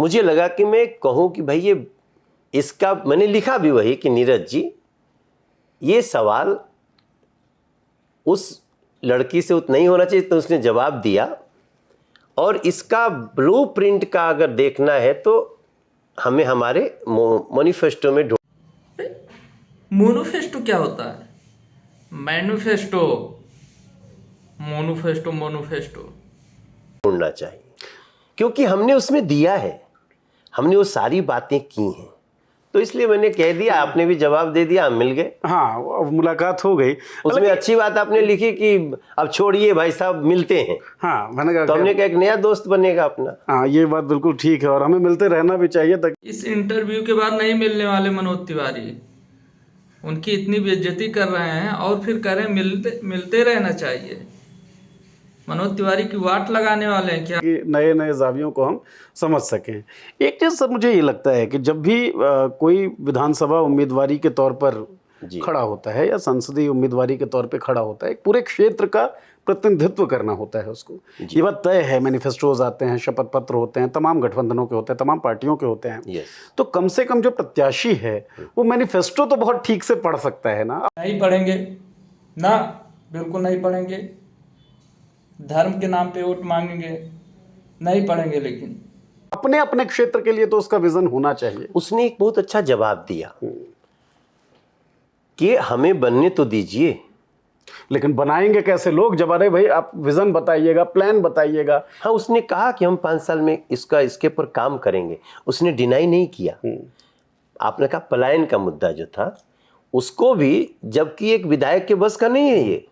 मुझे लगा कि मैं कहूँ कि भाई ये इसका, मैंने लिखा भी वही कि नीरज जी ये सवाल उस लड़की से नहीं होना चाहिए, तो उसने जवाब दिया। और इसका ब्लूप्रिंट का अगर देखना है तो हमें हमारे मैनिफेस्टो में मोनोफेस्टो क्या होता है? मैनिफेस्टो, मोनोफेस्टो, मोनोफेस्टो ढूंढना चाहिए, क्योंकि हमने उसमें दिया है, हमने वो सारी बातें की हैं। तो इसलिए मैंने कह दिया, आपने भी जवाब दे दिया, हम मिल गए। हाँ, मुलाकात हो गई। उसमें अच्छी बात आपने लिखी कि अब छोड़िए भाई साहब, मिलते हैं। हाँ, मैंने कहा तो हमने कहा एक नया दोस्त बनेगा अपना। हाँ, ये बात बिल्कुल ठीक है और हमें मिलते रहना भी चाहिए ताकि इस इंटरव्यू के बाद नहीं मिलने वाले मनोज तिवारी, उनकी इतनी बेइज्जती कर रहे हैं और फिर कह रहे हैं मिलते रहना चाहिए। मनोज तिवारी की वाट लगाने वाले हैं क्या? कि नए नए जावियों को हम समझ सकें। एक चीज़ सर मुझे ये लगता है कि जब भी कोई विधानसभा उम्मीदवारी के तौर पर खड़ा होता है या संसदीय उम्मीदवारी के तौर पे खड़ा होता है, एक पूरे क्षेत्र का प्रतिनिधित्व करना होता है उसको। ये बात तय है, मैनिफेस्टोज आते हैं, शपथ पत्र होते हैं, तमाम गठबंधनों के होते हैं, तमाम पार्टियों के होते हैं। तो कम से कम जो प्रत्याशी है वो मैनिफेस्टो तो बहुत ठीक से पढ़ सकता है ना। नहीं पढ़ेंगे ना, बिल्कुल नहीं पढ़ेंगे। धर्म के नाम पे वोट मांगेंगे, नहीं पढ़ेंगे। लेकिन अपने अपने क्षेत्र के लिए तो उसका विजन होना चाहिए। उसने एक बहुत अच्छा जवाब दिया कि हमें बनने तो दीजिए, लेकिन बनाएंगे कैसे लोग जब? अरे भाई आप विजन बताइएगा, प्लान बताइएगा। हाँ, उसने कहा कि हम 5 साल में इसके पर काम करेंगे। उसने डिनाई नहीं किया। आपने कहा पलायन का मुद्दा जो था उसको भी, जबकि एक विधायक के बस का नहीं है ये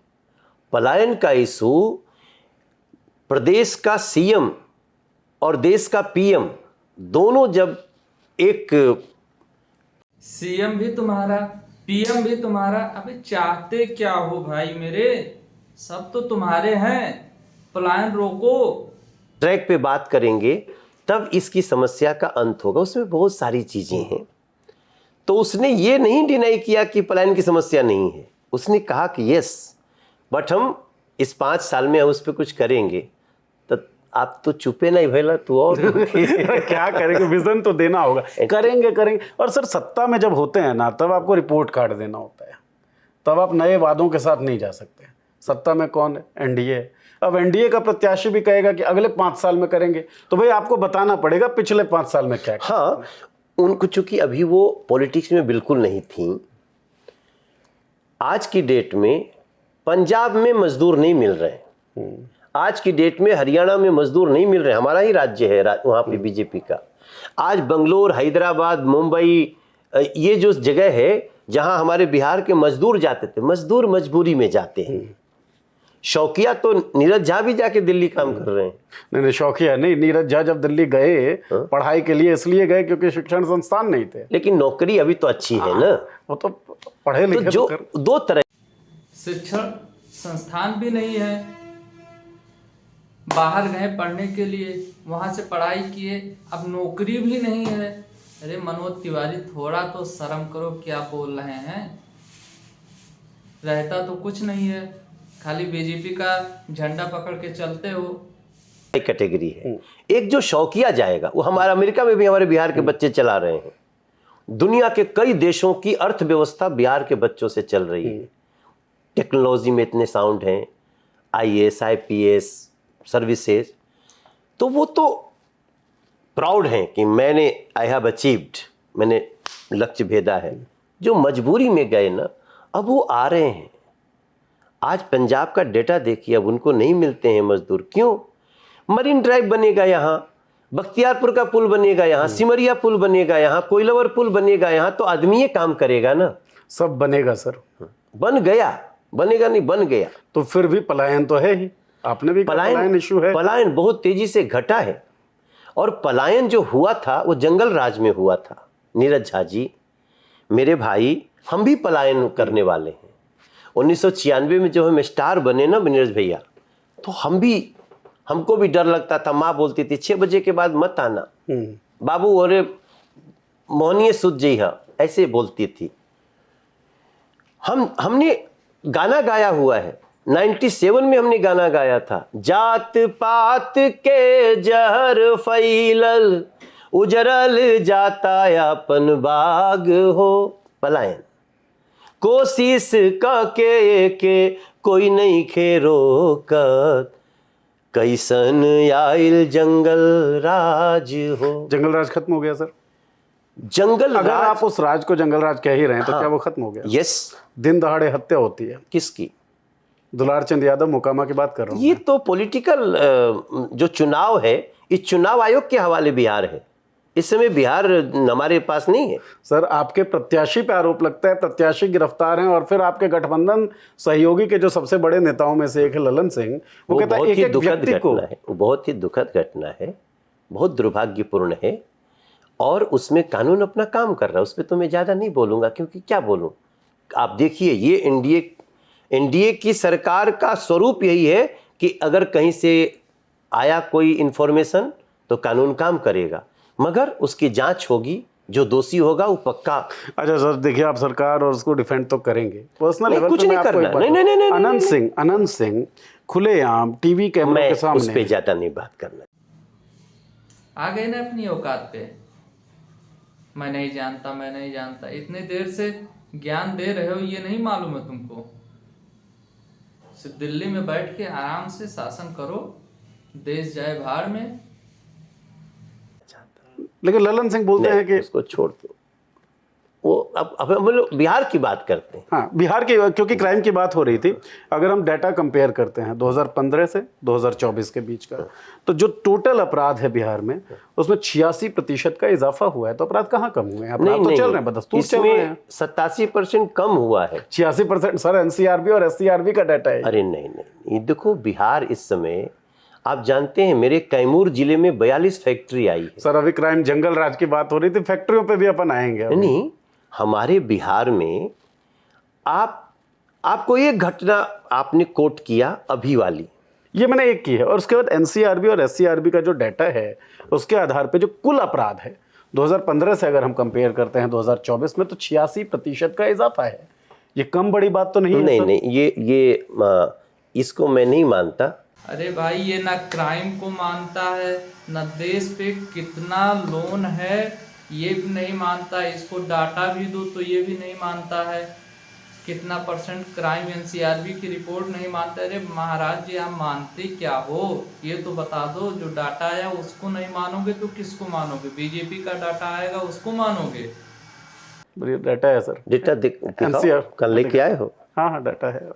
पलायन का इशू, प्रदेश का सीएम और देश का पीएम दोनों जब एक, सीएम भी तुम्हारा, पीएम भी तुम्हारा, अबे चाहते क्या हो भाई मेरे? सब तो तुम्हारे हैं। पलायन रोको, ट्रैक पे बात करेंगे तब इसकी समस्या का अंत होगा। उसमें बहुत सारी चीजें हैं। तो उसने ये नहीं डिनाई किया कि पलायन की समस्या नहीं है। उसने कहा कि यस, बट हम इस 5 साल में उस पर कुछ करेंगे। तो आप तो चुपे नहीं भैला तू और क्या करेंगे? विजन तो देना होगा। करेंगे। और सर सत्ता में जब होते हैं ना, तब आपको रिपोर्ट कार्ड देना होता है, तब आप नए वादों के साथ नहीं जा सकते। सत्ता में कौन है? एनडीए। अब एनडीए का प्रत्याशी भी कहेगा कि अगले 5 साल में करेंगे, तो भाई आपको बताना पड़ेगा पिछले 5 साल में क्या। हाँ, उनको चूंकि अभी वो पॉलिटिक्स में बिल्कुल नहीं थी। आज की डेट में पंजाब में मजदूर नहीं मिल रहे, आज की डेट में हरियाणा में मजदूर नहीं मिल रहे। हमारा ही राज्य है वहाँ पे बीजेपी का। आज बंगलोर, हैदराबाद, मुंबई, ये जो जगह है जहाँ हमारे बिहार के मजदूर जाते थे, मजदूर मजबूरी में जाते हैं। शौकिया तो नीरज झा भी जाके दिल्ली काम कर रहे हैं। नहीं, शौकिया नहीं, नीरज झा जब दिल्ली गए पढ़ाई के लिए इसलिए गए क्योंकि शिक्षण संस्थान नहीं थे। लेकिन नौकरी अभी तो अच्छी है ना। वो तो पढ़े लिखे तो जो दो तरह शिक्षण संस्थान भी नहीं है, बाहर गए पढ़ने के लिए, वहां से पढ़ाई किए, अब नौकरी भी नहीं है। अरे मनोज तिवारी, थोड़ा तो शर्म करो, क्या बोल रहे हैं? रहता तो कुछ नहीं है, खाली बीजेपी का झंडा पकड़ के चलते हो। कैटेगरी है। एक जो शौकिया जाएगा, वो हमारा अमेरिका में भी हमारे बिहार के बच्चे चला रहे हैं। दुनिया के कई देशों की अर्थव्यवस्था बिहार के बच्चों से चल रही है। टेक्नोलॉजी में इतने साउंड हैं, आईएएस, आईपीएस सर्विसेज। तो वो तो प्राउड हैं कि आई हैव अचीव्ड, मैंने लक्ष्य भेदा है। जो मजबूरी में गए ना, अब वो आ रहे हैं। आज पंजाब का डेटा देखिए, अब उनको नहीं मिलते हैं मजदूर। क्यों? मरीन ड्राइव बनेगा यहाँ, बख्तियारपुर का पुल बनेगा यहाँ, सिमरिया पुल बनेगा यहाँ, कोइलवर पुल बनेगा यहाँ, तो आदमी ये काम करेगा ना। सब बनेगा सर। बन गया, बनेगा नहीं, बन गया। तो फिर भी पलायन तो है ही। आपने भी पलायन इशू है। पलायन बहुत तेजी से घटा है। और पलायन जो हुआ था वो जंगल राज में हुआ था। नीरज झा जी, मेरे भाई, हम भी पलायन करने वाले हैं। 1996 में जब हम स्टार बने ना नीरज भैया, तो हमको भी डर लगता था। माँ बोलती थी 6 बजे के बाद मत आना बाबू, और मोहनिए सुध जी, हाँ ऐसे बोलती थी। हमने गाना गाया हुआ है, 97 में हमने गाना गाया था। जात पात के जहर फैलल उजरल जाता अपन बाग हो। पलायन कोशिश के कोई नहीं खे रोकत, कैसन आइल जंगल राज हो। जंगल राज खत्म हो गया सर? जंगल अगर राज, आप उस राज को जंगल राज कह ही रहे हैं तो हाँ, क्या वो खत्म हो गया? यस। दिन दहाड़े हत्या होती है। किसकी? दुलार चंद यादव मोकामा की बात कर रहा हूँ। ये तो पॉलिटिकल जो चुनाव है, इस चुनाव आयोग के हवाले बिहार है। इस समय बिहार हमारे पास नहीं है। सर आपके प्रत्याशी पे आरोप लगता है, प्रत्याशी गिरफ्तार हैं, और फिर आपके गठबंधन सहयोगी के जो सबसे बड़े नेताओं में से एक है ललन सिंह, वो कहता है बहुत एक ही एक दुखद व्यक्ति को। घटना है, वो बहुत ही दुखद घटना है, बहुत दुर्भाग्यपूर्ण है, और उसमें कानून अपना काम कर रहा है। उस पर तो मैं ज़्यादा नहीं बोलूँगा, क्योंकि क्या बोलूँ। आप देखिए, ये एनडीए की सरकार का स्वरूप यही है कि अगर कहीं से आया कोई इन्फॉर्मेशन तो कानून काम करेगा, मगर उसकी जांच होगी, जो दोषी होगा वो पक्का। अच्छा सर, देखिए आप सरकार और उसको डिफेंड तो करेंगे, पर्सनल लेवल कुछ पे नहीं मैं आपको एक करना। बात नहीं, नहीं, नहीं, बताऊं। अनंत सिंह खुलेआम टीवी कैमरों मैं के उस सामने पर ज़्यादा नहीं बात करना। आ गए ना अपनी औकात पे, मैं नहीं जानता, मैं नहीं जानता। इतने देर से ज्ञान दे रहे हो, ये नहीं मालूम है तुमको? सिर्फ दिल्ली में बैठ के आराम से शासन करो, देश जाए भाड़ में। लेकिन ललन सिंह बोलते हैं कि उसको छोड़ दो, वो अब हम लोग बिहार की बात करते हैं। हाँ, बिहार की, क्योंकि क्राइम की बात हो रही थी। अगर हम डाटा कंपेयर करते हैं 2015 से 2024 के बीच का, तो जो टोटल अपराध है बिहार में, उसमें 86% का इजाफा हुआ है। तो अपराध कहाँ कम हुए हैं? अपराध तो चल रहे हैं, बदस्तूर चल रहे हैं। 87% कम हुआ है। 86% सर एनसीआरबी और एससीआरबी का डाटा है। अरे नहीं नहीं, ये देखो, बिहार इस समय, आप जानते हैं, मेरे कैमूर जिले में 42 फैक्ट्री आई है। सर अभी क्राइम जंगल राज की बात हो रही थी, फैक्ट्रियों पे भी अपन आएंगे अभी। नहीं, हमारे बिहार में आपको एक घटना आपने कोट किया अभी वाली, ये मैंने एक की है, और उसके बाद एनसीआरबी और एससीआरबी का जो डाटा है, उसके आधार पे जो कुल अपराध है 2015 से अगर हम कंपेयर करते हैं 2024 में, तो 86% का इजाफा है। ये कम बड़ी बात तो नहीं है? नहीं सर? नहीं, ये इसको मैं नहीं मानता। अरे भाई, ये ना क्राइम को मानता है, ना देश पे कितना लोन है ये भी नहीं मानता। इसको डाटा भी दो तो ये भी नहीं मानता है, कितना परसेंट क्राइम एनसीआरबी की रिपोर्ट नहीं मानता। अरे महाराज जी, आप मानते क्या हो ये तो बता दो। जो डाटा आया उसको नहीं मानोगे तो किसको मानोगे? बीजेपी का डाटा आएगा उसको मानोगे? बढ़िया डाटा है सर। डेटा दिखाओ, कल लेके आए हो? हाँ हाँ, डाटा है।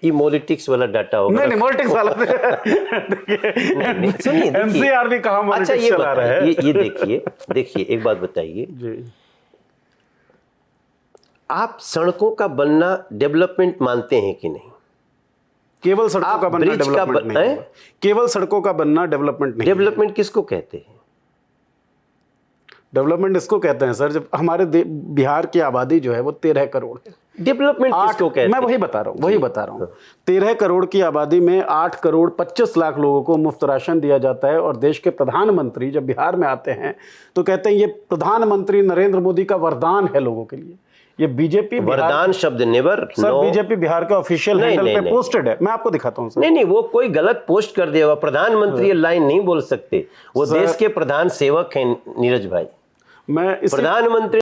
मॉलिटिक्स वाला डाटा होगा। नहीं, मॉलिटिक्स वाला नहीं, सुनिए, एनसीआरबी कहाँ अच्छा, मॉलिटिक्स ये चला रहा है? ये देखिए, एक बात बताइए, जी। आप सड़कों का बनना डेवलपमेंट मानते हैं कि नहीं? केवल सड़कों का बनना ब्रिज का डेवलपमेंट नहीं है। केवल सड़कों का बनना डेवलपमेंट नहीं। डेवलपमेंट किसको कहते हैं? डेवलपमेंट इसको कहते हैं सर, जब हमारे बिहार की आबादी जो है वो 13 करोड़ है। डेवलपमेंट किसको कहते हैं? मैं वही बता रहा हूँ 13 करोड़ की आबादी में 8 करोड़ 25 लाख लोगों को मुफ्त राशन दिया जाता है। और देश के प्रधानमंत्री जब बिहार में आते हैं तो कहते हैं ये प्रधानमंत्री नरेंद्र मोदी का वरदान है लोगों के लिए। ये बीजेपी वरदान शब्द नेवर। सर बीजेपी बिहार का ऑफिशियल हैंडल पे पोस्टेड है, मैं आपको दिखाता हूँ सर। नहीं, वो कोई गलत पोस्ट कर देगा। प्रधानमंत्री ये लाइन नहीं बोल सकते, वो देश के प्रधान सेवक हैं नीरज भाई। मैं प्रधानमंत्री